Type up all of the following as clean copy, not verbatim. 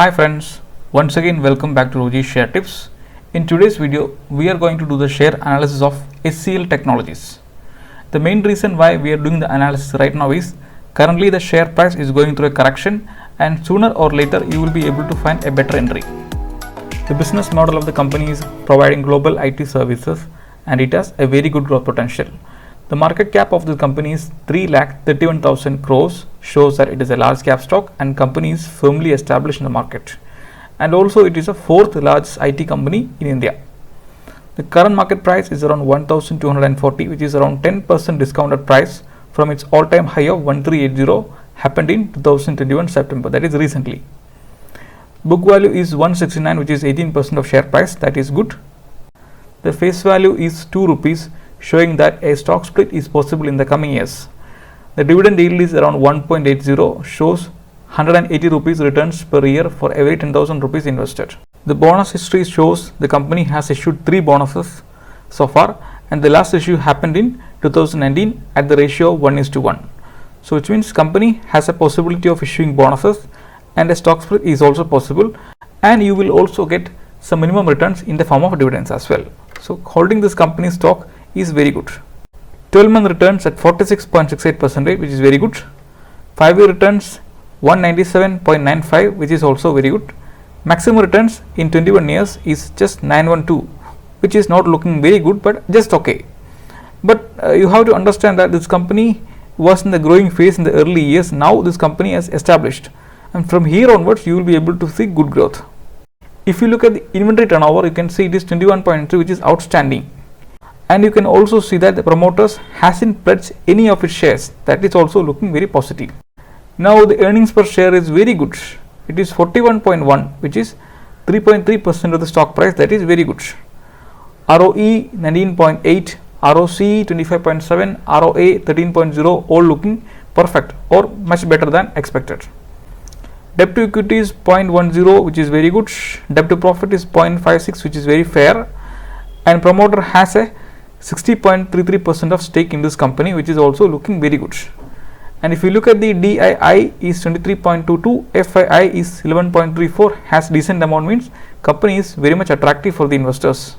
Hi friends, once again welcome back to Roji Share Tips. In today's video, we are going to do the share analysis of SCL Technologies. The main reason why we are doing the analysis right now is currently the share price is going through a correction and sooner or later you will be able to find a better entry. The business model of the company is providing global IT services and it has a very good growth potential. The market cap of the company is 3,31,000 crores, shows that it is a large cap stock and company is firmly established in the market. And also it is a fourth largest IT company in India. The current market price is around 1,240, which is around 10% discounted price from its all-time high of 1,380 happened in 2021 September, that is recently. Book value is 169, which is 18% of share price, that is good. The face value is 2 rupees, showing that a stock split is possible in the coming years. The dividend yield is around 1.80, shows 180 rupees returns per year for every 10,000 rupees invested. The bonus history shows the company has issued 3 bonuses so far, and the last issue happened in 2019 at the ratio of 1:1. So which means company has a possibility of issuing bonuses and a stock split is also possible, and you will also get some minimum returns in the form of dividends as well. So holding this company stock is very good. 12-month returns at 46.68%, which is very good. 5-year returns 197.95, which is also very good. Maximum returns in 21 years is just 912, which is not looking very good but just okay. But you have to understand that this company was in the growing phase in the early years. Now this company has established, and from here onwards you will be able to see good growth. If you look at the inventory turnover, you can see it is 21.3, which is outstanding. And you can also see that the promoters hasn't pledged any of its shares, that is also looking very positive. Now the earnings per share is very good. It is 41.1, which is 3.3% of the stock price, that is very good. ROE 19.8, ROC 25.7, ROA 13.0, all looking perfect or much better than expected. Debt to equity is 0.10, which is very good. Debt to profit is 0.56, which is very fair. And promoter has a 60.33% of stake in this company, which is also looking very good. And if you look at the DII is 23.22, FII is 11.34, has decent amount, means company is very much attractive for the investors.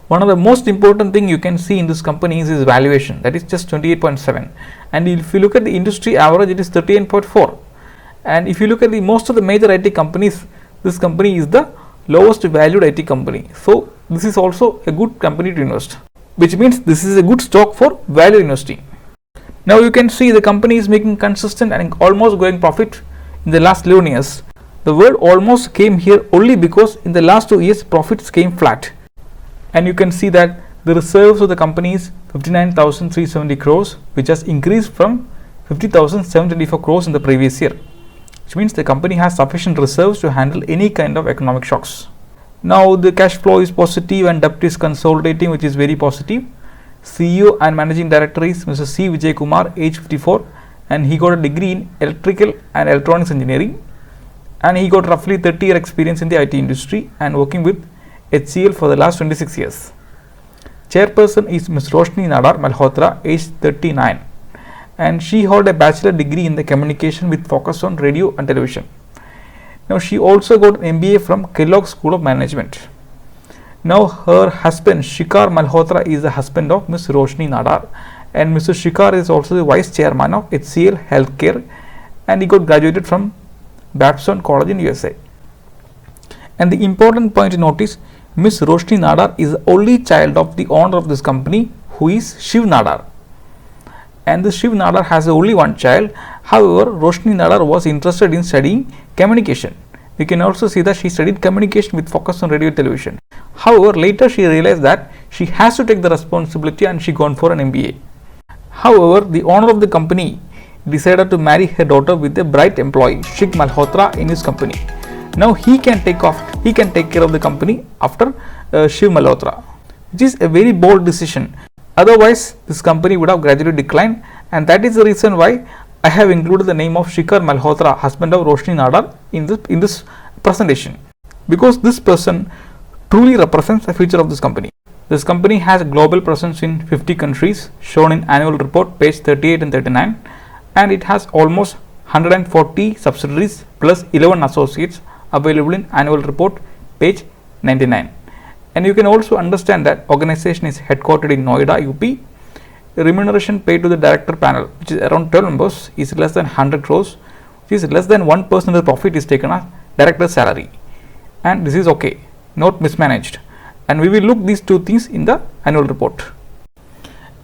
One of the most important thing you can see in this company is its valuation, that is just 28.7, and if you look at the industry average, it is 38.4. And if you look at the most of the major IT companies, this company is the lowest valued IT company. So this is also a good company to invest, which means this is a good stock for value investing. Now you can see the company is making consistent and almost growing profit in the last 11 years. The word almost came here only because in the last 2 years profits came flat. And you can see that the reserves of the company is 59,370 crores, which has increased from 50,724 crores in the previous year, which means the company has sufficient reserves to handle any kind of economic shocks. Now the cash flow is positive and debt is consolidating, which is very positive. CEO and Managing Director is Mr. C. Vijay Kumar, age 54, and he got a degree in Electrical and Electronics Engineering, and he got roughly 30-year experience in the IT industry and working with HCL for the last 26 years. Chairperson is Ms. Roshni Nadar Malhotra, age 39, and she held a bachelor degree in the communication with focus on radio and television. Now she also got an MBA from Kellogg School of Management. Now her husband Shikhar Malhotra is the husband of Ms. Roshni Nadar, and Mr. Shikhar is also the vice chairman of HCL Healthcare, and he got graduated from Babson College in USA. And the important point to notice, Ms. Roshni Nadar is the only child of the owner of this company, who is Shiv Nadar. And the Shiv Nadar has only one child. However, Roshni Nadar was interested in studying communication. We can also see that she studied communication with focus on radio and television. However, later she realized that she has to take the responsibility and she gone for an MBA. However, the owner of the company decided to marry her daughter with a bright employee, Shik Malhotra, in his company. Now he can take care of the company after Shiv Malhotra, which is a very bold decision. Otherwise, this company would have gradually declined, and that is the reason why I have included the name of Shikhar Malhotra, husband of Roshni Nadar, in this presentation, because this person truly represents the future of this company. This company has a global presence in 50 countries, shown in annual report page 38 and 39, and it has almost 140 subsidiaries plus 11 associates available in annual report page 99. And you can also understand that organization is headquartered in Noida, UP. The remuneration paid to the director panel, which is around 12 members, is less than 100 crores, which is less than 1% of the profit is taken as director's salary. And this is okay, not mismanaged. And we will look these two things in the annual report.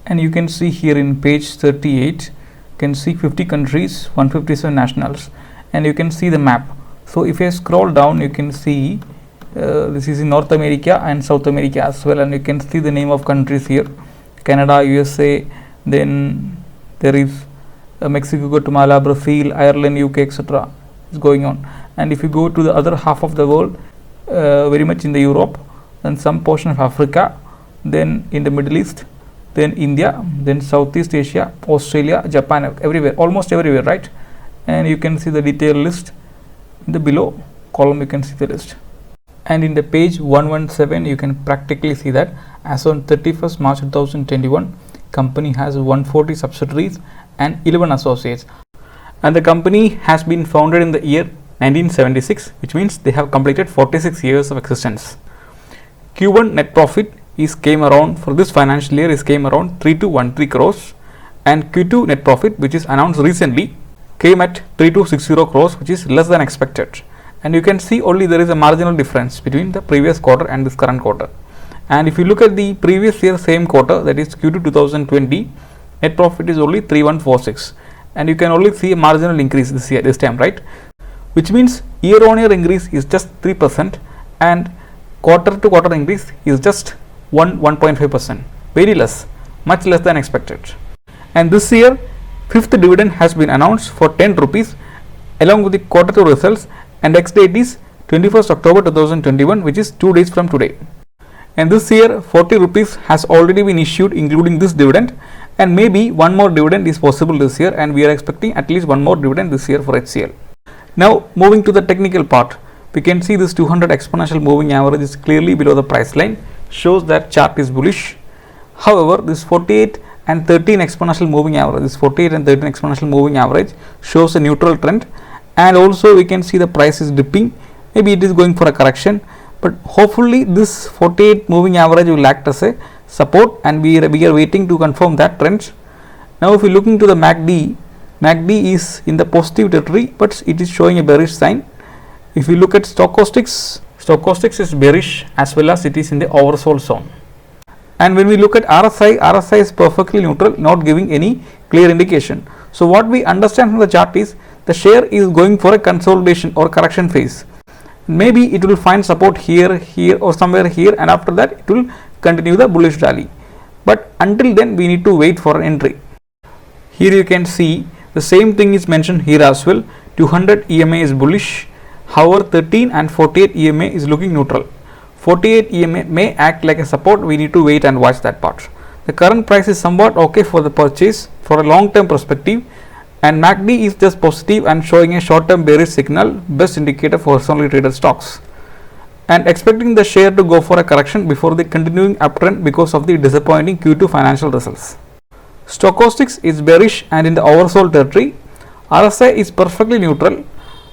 And you can see here in page 38, you can see 50 countries, 157 nationals, and you can see the map. So if I scroll down, you can see this is in North America and South America as well, and you can see the name of countries here: Canada, USA, then there is Mexico, Guatemala, Brazil, Ireland, UK, etc. is going on. And if you go to the other half of the world, very much in the Europe, then some portion of Africa, then in the Middle East, then India, then Southeast Asia, Australia, Japan, everywhere, almost everywhere, right? And you can see the detailed list in the below column. You can see the list. And in the page 117, you can practically see that as on 31st March 2021, company has 140 subsidiaries and 11 associates. And the company has been founded in the year 1976, which means they have completed 46 years of existence. Q1 net profit came around for this financial year came around 3213 crores, and Q2 net profit, which is announced recently, came at 3260 crores, which is less than expected. And you can see only there is a marginal difference between the previous quarter and this current quarter. And if you look at the previous year same quarter, that is Q2 2020, net profit is only 3146, and you can only see a marginal increase this time, right? Which means year on year increase is just 3%, and quarter to quarter increase is just 1.5%, very less, much less than expected. And this year, fifth dividend has been announced for 10 rupees along with the quarter 2 results, and ex date is 21st October 2021, which is 2 days from today. And this year 40 rupees has already been issued including this dividend, and maybe one more dividend is possible this year, and we are expecting at least one more dividend this year for HCL. Now moving to the technical part, we can see this 200 exponential moving average is clearly below the price line, shows that chart is bullish. However, this 48 and 13 exponential moving average, this 48 and 13 exponential moving average shows a neutral trend, and also we can see the price is dipping. Maybe it is going for a correction, but hopefully this 48 moving average will act as a support, and we are waiting to confirm that trend. Now if we look into the MACD is in the positive territory, but it is showing a bearish sign. If we look at stochastics is bearish as well as it is in the oversold zone. And when we look at RSI is perfectly neutral, not giving any clear indication. So what we understand from the chart is the share is going for a consolidation or correction phase. Maybe it will find support here or somewhere here, and after that it will continue the bullish rally. But until then we need to wait for an entry. Here you can see the same thing is mentioned here as well. 200 EMA is bullish. However, 13 and 48 EMA is looking neutral. 48 EMA may act like a support. We need to wait and watch that part. The current price is somewhat okay for the purchase for a long term perspective, and MACD is just positive and showing a short term bearish signal, best indicator for horizontally traded stocks, and expecting the share to go for a correction before the continuing uptrend because of the disappointing Q2 financial results. Stochastics is bearish and in the oversold territory. RSI is perfectly neutral,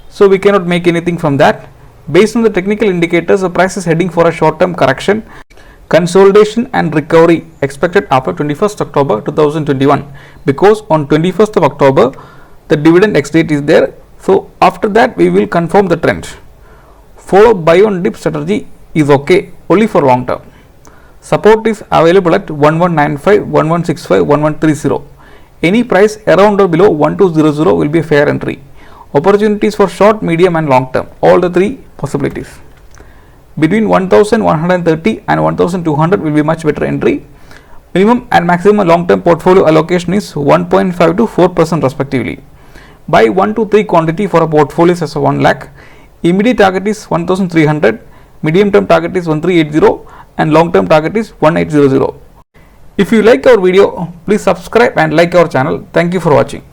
so we cannot make anything from that. Based on the technical indicators, the price is heading for a short-term correction, consolidation and recovery expected after 21st October 2021, because on 21st of October the dividend ex date is there. So after that we will confirm the trend. Follow buy on dip strategy is okay only for long term. Support is available at 1195, 1165, 1130. Any price around or below 1200 will be a fair entry. Opportunities for short, medium and long term, all the three possibilities. Between 1130 and 1200 will be much better entry. Minimum and maximum long term portfolio allocation is 1.5 to 4% respectively. Buy 1 to 3 quantity for a portfolio as of 1 lakh. Immediate target is 1300, medium term target is 1380 and long term target is 1800. If you like our video, please subscribe and like our channel. Thank you for watching.